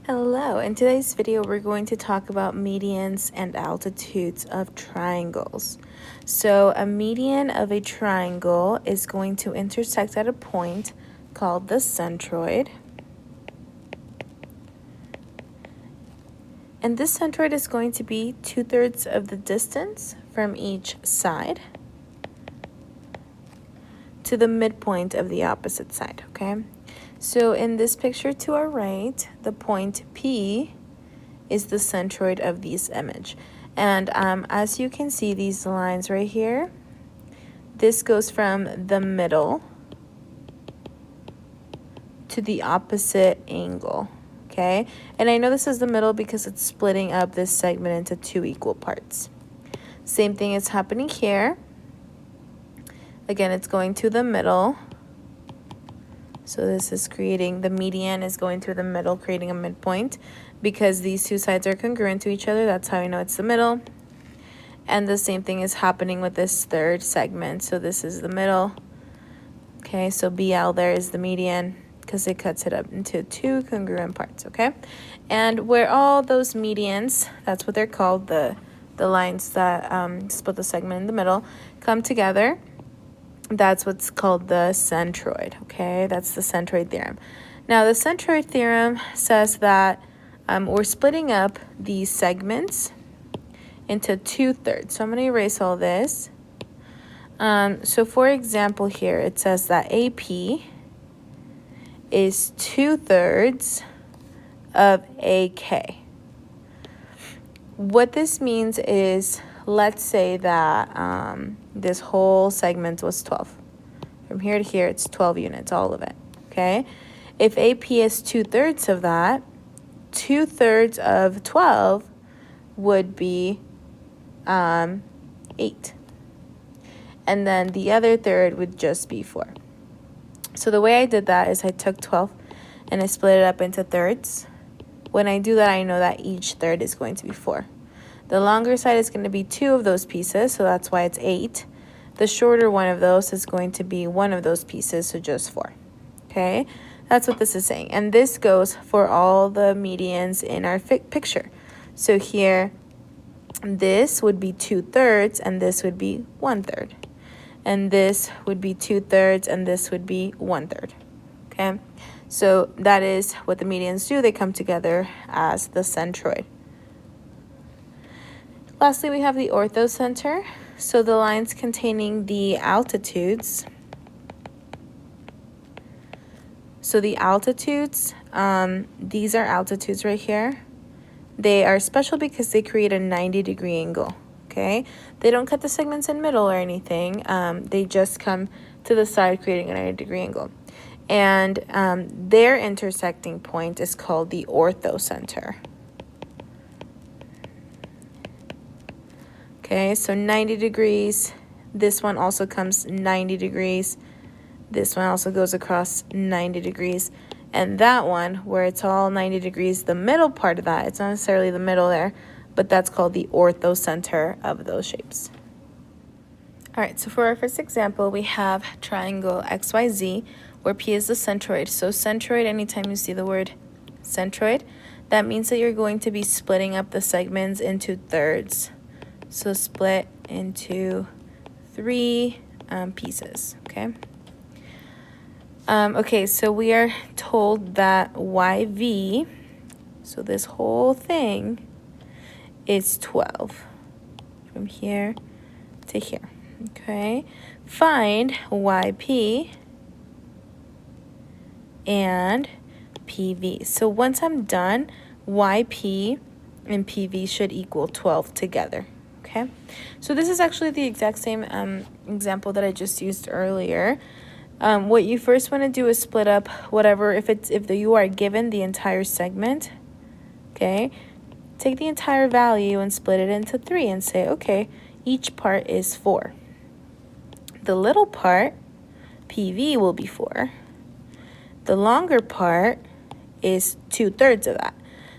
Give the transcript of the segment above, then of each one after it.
Hello, in today's video we're going to talk about medians and altitudes of triangles. So a median of a triangle is going to intersect at a point called the centroid. And this centroid is going to be 2/3 of the distance from each side to the midpoint of the opposite side, okay? So in this picture to our right, the point P is the centroid of this image. And as you can see, these lines right here, this goes from the middle to the opposite angle, okay? And I know this is the middle because it's splitting up this segment into 2 equal parts. Same thing is happening here. Again, it's going to the middle. So this is creating, the median is going through the middle, creating a midpoint. Because these two sides are congruent to each other, that's how I know it's the middle. And the same thing is happening with this third segment. So this is the middle. Okay, so BL there is the median because it cuts it up into 2 congruent parts, okay? And where all those medians, that's what they're called, the lines that split the segment in the middle, come together, that's what's called the centroid, okay? That's the centroid theorem. Now, the centroid theorem says that we're splitting up these segments into 2/3. So I'm going to erase all this. So for example here, it says that AP is 2/3 of AK. What this means is, let's say that this whole segment was 12. From here to here, it's 12 units, all of it, okay? If AP is 2/3 of that, 2/3 of 12 would be 8. And then the other third would just be 4. So the way I did that is I took 12 and I split it up into thirds. When I do that, I know that each third is going to be 4. The longer side is going to be 2 of those pieces, so that's why it's 8. The shorter one of those is going to be 1 of those pieces, so just 4. Okay, that's what this is saying. And this goes for all the medians in our picture. So here, this would be 2/3, and this would be 1/3. And this would be 2/3, and this would be 1/3. Okay, so that is what the medians do. They come together as the centroid. Lastly, we have the orthocenter. So the lines containing the altitudes. So the altitudes, these are altitudes right here. They are special because they create a 90-degree angle, okay? They don't cut the segments in middle or anything. They just come to the side, creating a 90-degree angle. And their intersecting point is called the orthocenter. Okay, so 90 degrees. This one also comes 90 degrees. This one also goes across 90 degrees. And that one, where it's all 90 degrees, the middle part of that, it's not necessarily the middle there, but that's called the orthocenter of those shapes. All right, so for our first example, we have triangle XYZ, where P is the centroid. So centroid, anytime you see the word centroid, that means that you're going to be splitting up the segments into thirds. So split into 3 pieces, okay? Okay, so we are told that YV, so this whole thing, is 12 from here to here, okay? Find YP and PV. So once I'm done, YP and PV should equal 12 together. Okay, so this is actually the exact same example that I just used earlier. What you first want to do is split up whatever, if you are given the entire segment, okay, take the entire value and split it into 3 and say, okay, each part is 4. The little part, PV, will be 4. The longer part is 2/3 of that.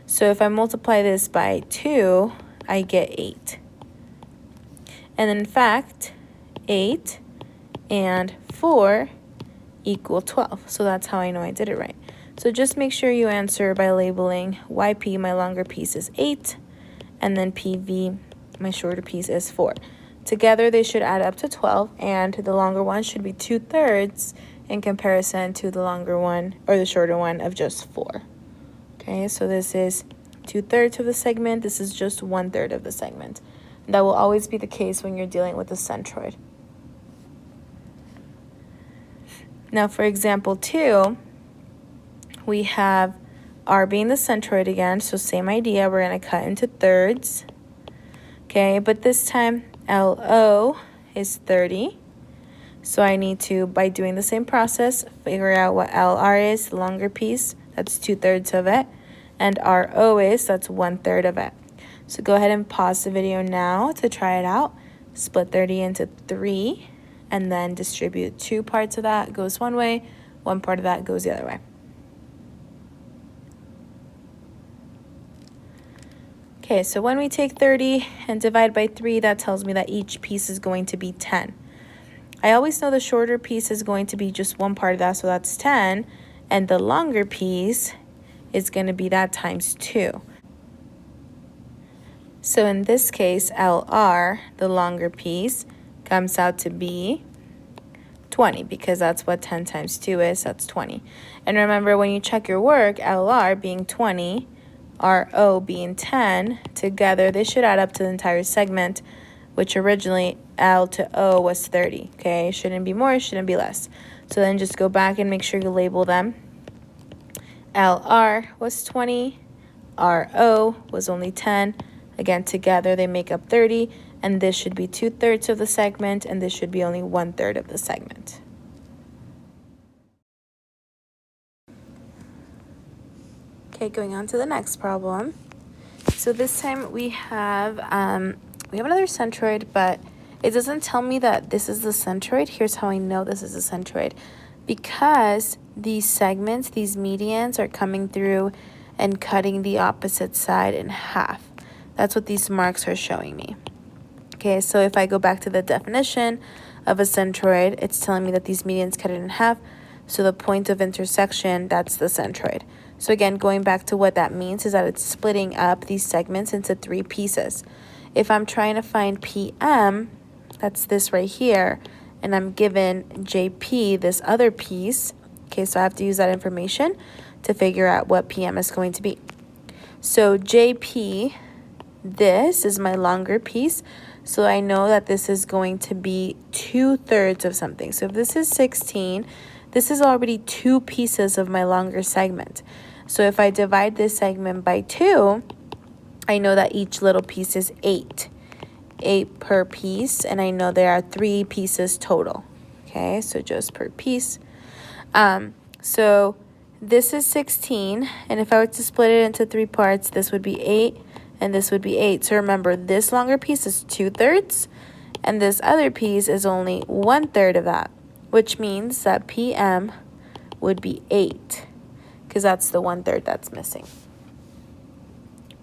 So if I multiply this by 2, I get 8. And in fact, 8 and 4 equal 12. So that's how I know I did it right. So just make sure you answer by labeling YP, my longer piece, is 8, and then PV, my shorter piece, is 4. Together, they should add up to 12, and the longer one should be 2/3 in comparison to the longer one, or the shorter one, of just 4. Okay, so this is 2/3 of the segment. This is just 1/3 of the segment. That will always be the case when you're dealing with a centroid. Now, for example 2, we have R being the centroid again, so same idea. We're going to cut into thirds. Okay, but this time LO is 30. So I need to, by doing the same process, figure out what LR is, the longer piece, that's 2/3 of it, and RO is, that's 1/3 of it. So go ahead and pause the video now to try it out. Split 30 into 3, and then distribute 2 parts of that goes one way, 1 part of that goes the other way. Okay, so when we take 30 and divide by 3, that tells me that each piece is going to be 10. I always know the shorter piece is going to be just 1 part of that, so that's 10, and the longer piece is going to be that times 2. So in this case, LR, the longer piece, comes out to be 20, because that's what 10 times 2 is, that's 20. And remember, when you check your work, LR being 20, RO being 10, together they should add up to the entire segment, which originally L to O was 30, okay? Shouldn't be more, shouldn't be less. So then just go back and make sure you label them. LR was 20, RO was only 10. Again, together they make up 30, and this should be 2/3 of the segment, and this should be only 1/3 of the segment. Okay, going on to the next problem. So this time we have another centroid, but it doesn't tell me that this is the centroid. Here's how I know this is a centroid. Because these segments, these medians, are coming through and cutting the opposite side in half. That's what these marks are showing me. Okay, so if I go back to the definition of a centroid, it's telling me that these medians cut it in half. So the point of intersection, that's the centroid. So again, going back to what that means is that it's splitting up these segments into 3 pieces. If I'm trying to find PM, that's this right here, and I'm given JP, this other piece, okay, so I have to use that information to figure out what PM is going to be. So JP, this is my longer piece, so I know that this is going to be 2/3 of something. So if this is 16, this is already 2 pieces of my longer segment. So if I divide this segment by 2, I know that each little piece is 8. 8 per piece, and I know there are 3 pieces total. Okay, so just per piece. So this is 16, and if I were to split it into 3 parts, this would be 8, and this would be 8. So remember, this longer piece is 2/3, and this other piece is only 1/3 of that, which means that PM would be 8, because that's the 1/3 that's missing.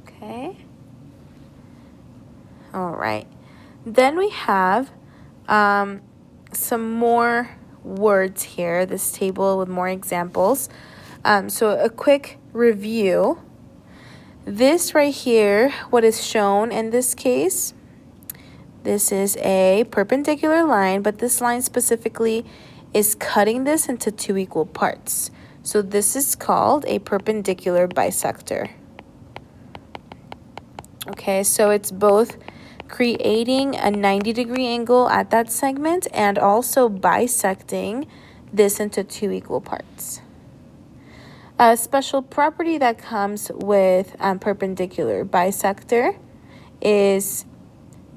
Okay. All right. Then we have some more words here, this table with more examples. So a quick review. This right here, what is shown in this case, this is a perpendicular line, but this line specifically is cutting this into 2 equal parts. So this is called a perpendicular bisector. Okay, so it's both creating a 90-degree angle at that segment and also bisecting this into 2 equal parts. A special property that comes with perpendicular bisector is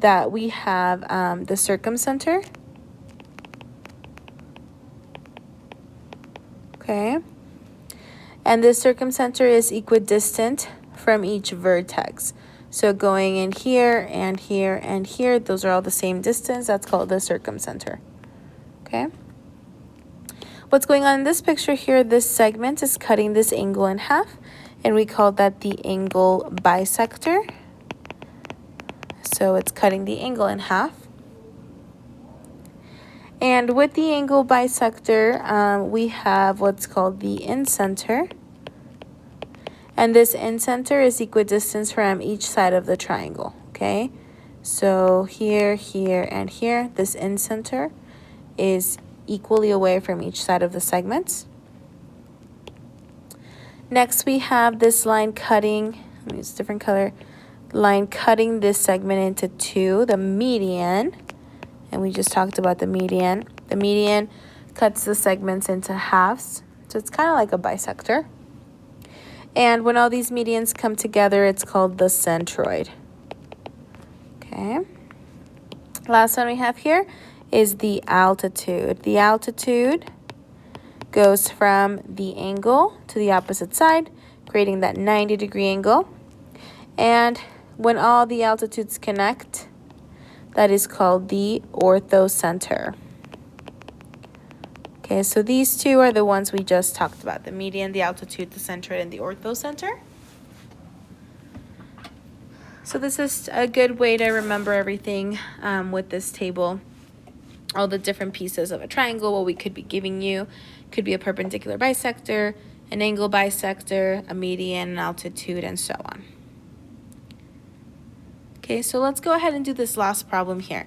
that we have the circumcenter. Okay. And the circumcenter is equidistant from each vertex. So going in here and here and here, those are all the same distance. That's called the circumcenter. Okay. What's going on in this picture here, this segment is cutting this angle in half, and we call that the angle bisector. So it's cutting the angle in half. And with the angle bisector, we have what's called the incenter And this incenter is equidistant from each side of the triangle, okay? So here, here, and here, this incenter is equally away from each side of the segments. Next, we have this line cutting, let me use a different color, line cutting this segment into two, the median, and we just talked about the median. The median cuts the segments into halves, so it's kind of like a bisector. And when all these medians come together, it's called the centroid. Okay. Last one we have here is the altitude. The altitude goes from the angle to the opposite side, creating that 90-degree angle. And when all the altitudes connect, that is called the orthocenter. Okay, so these two are the ones we just talked about, the median, the altitude, the centroid, and the orthocenter. So this is a good way to remember everything with this table. All the different pieces of a triangle, what we could be giving you. Could be a perpendicular bisector, an angle bisector, a median, an altitude, and so on. Okay, so let's go ahead and do this last problem here.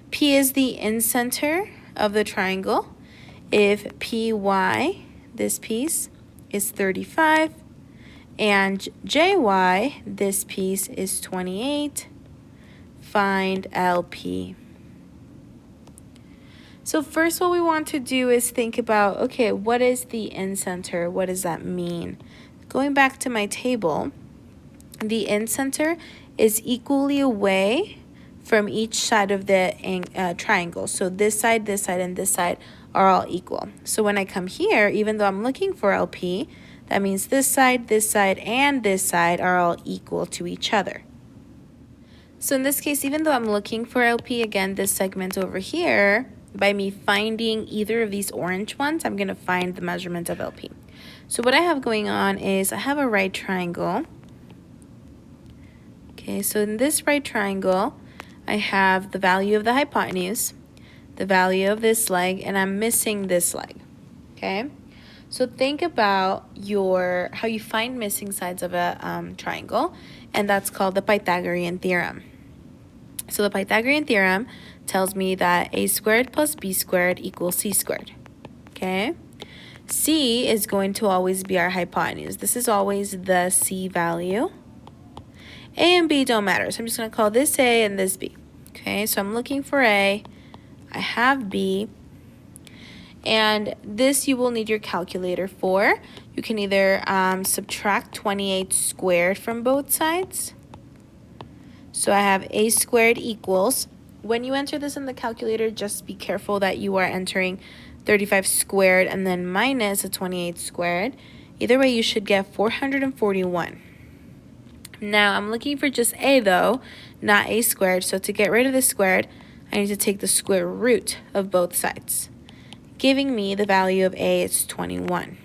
P is the incenter of the triangle. If PY, this piece, is 35, and JY, this piece, is 28, find LP. So first what we want to do is think about, okay, what is the incenter? What does that mean? Going back to my table, the incenter is equally away from each side of the triangle. So this side, and this side are all equal. So when I come here, even though I'm looking for LP, that means this side, and this side are all equal to each other. So in this case, even though I'm looking for LP, again, this segment over here, by me finding either of these orange ones, I'm going to find the measurement of LP. So what I have going on is I have a right triangle. Okay, so in this right triangle, I have the value of the hypotenuse, the value of this leg, and I'm missing this leg. Okay, so think about how you find missing sides of a triangle, and that's called the Pythagorean Theorem. So the Pythagorean Theorem tells me that a squared plus b squared equals c squared. Okay, c is going to always be our hypotenuse. This is always the c value. A and b don't matter, so I'm just going to call this a and this b. Okay, so I'm looking for a, I have b, and this you will need your calculator for. You can either subtract 28 squared from both sides. So I have a squared equals, when you enter this in the calculator, just be careful that you are entering 35 squared and then minus a 28 squared. Either way, you should get 441. Now, I'm looking for just a though, not a squared. So to get rid of the squared, I need to take the square root of both sides, giving me the value of a is 21.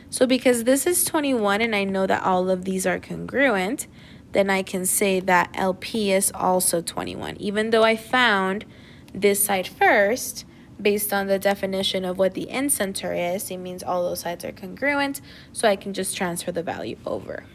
So because this is 21 and I know that all of these are congruent, then I can say that LP is also 21. Even though I found this side first, based on the definition of what the incenter is, it means all those sides are congruent, so I can just transfer the value over.